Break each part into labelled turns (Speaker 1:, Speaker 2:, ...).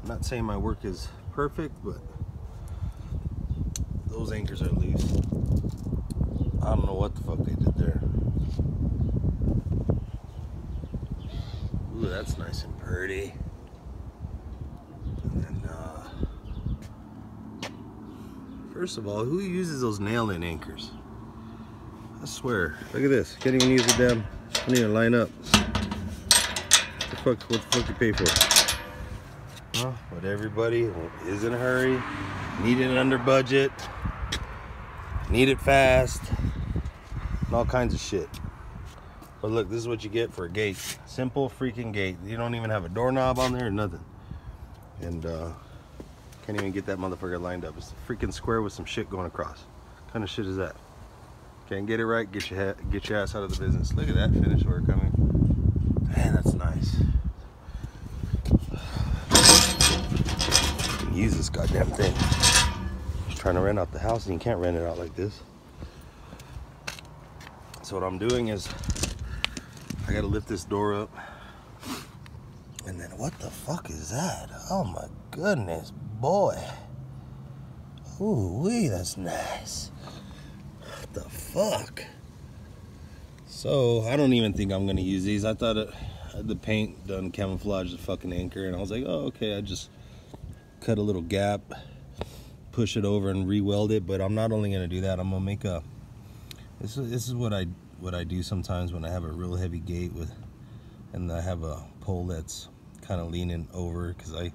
Speaker 1: I'm not saying my work is perfect, but those anchors are loose. I don't know what the fuck they did there. Ooh, that's nice and pretty. And then, first of all, who uses those nail-in anchors? I swear. Look at this. Can't even use the damn. I need to line up. What the fuck you pay for? Huh? But everybody is in a hurry. Need it under budget. Need it fast. And all kinds of shit. But look, this is what you get for a gate. Simple freaking gate. You don't even have a doorknob on there or nothing. And can't even get that motherfucker lined up. It's a freaking square with some shit going across. What kind of shit is that? Can't get it right, get your ass out of the business. Look at that finish work coming. Man, that's nice. I can use this goddamn thing. Just trying to rent out the house and you can't rent it out like this. So what I'm doing is I gotta lift this door up. And then what the fuck is that? Oh my goodness, boy. Ooh wee, that's nice. What the fuck? So I don't even think I'm gonna use these. I thought the paint done camouflage the fucking anchor, and I was like, oh okay, I just cut a little gap, push it over and re-weld it. But I'm not only gonna do that, I'm gonna make a this is what I do sometimes when I have a real heavy gate and I have a pole that's kind of leaning over, because I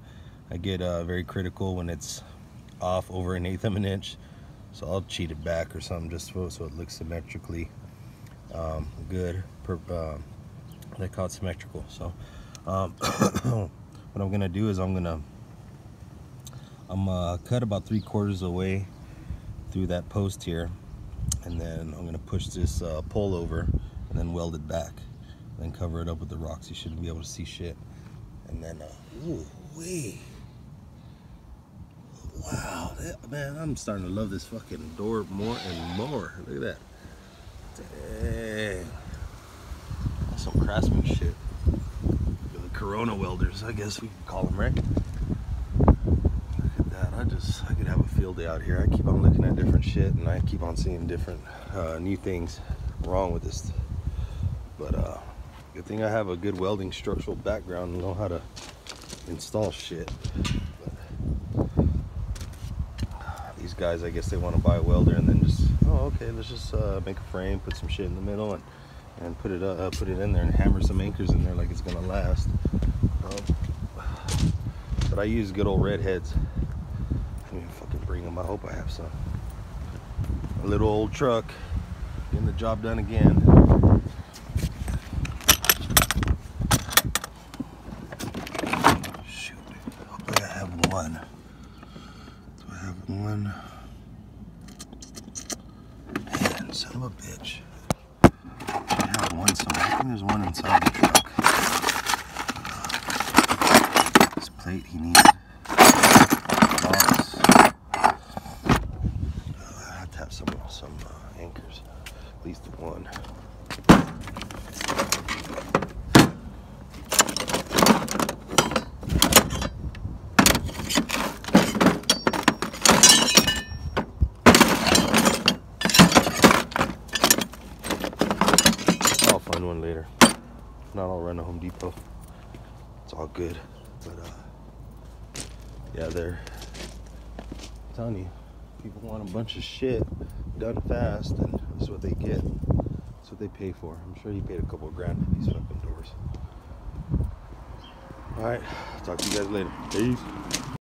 Speaker 1: get very critical when it's off over 1/8 of an inch. So I'll cheat it back or something just so it looks symmetrically good. They call it symmetrical. So what I'm gonna do is I'm gonna cut about 3/4 of the way through that post here, and then I'm gonna push this pole over and then weld it back, and then cover it up with the rocks. You shouldn't be able to see shit. And then ooh wee, wow, man, I'm starting to love this fucking door more and more. Look at that. Dang, that's some craftsmanship. The Corona welders, I guess we could call them, right? Look at that. I could have a field day out here. I keep on looking at different shit, and I keep on seeing different new things wrong with this. But good thing I have a good welding structural background and know how to install shit. But these guys, I guess they want to buy a welder and then just, oh okay, let's just make a frame, put some shit in the middle, and put it in there and hammer some anchors in there like it's gonna last. But I use good old red heads. I mean, fucking bring them. I hope I have some. A little old truck getting the job done again. Shoot, hopefully I have one. Do I have one? Man, son of a bitch. I have one somewhere. I think there's one inside the truck. This plate he needed. Box. I have to have some anchors. At least one. I'll find one later. If not, I'll run to Home Depot. It's all good. But yeah, I'm telling you, people want a bunch of shit done fast, and this is what they get. That's what they pay for. I'm sure he paid a couple of grand for these fucking doors. Alright, talk to you guys later. Peace.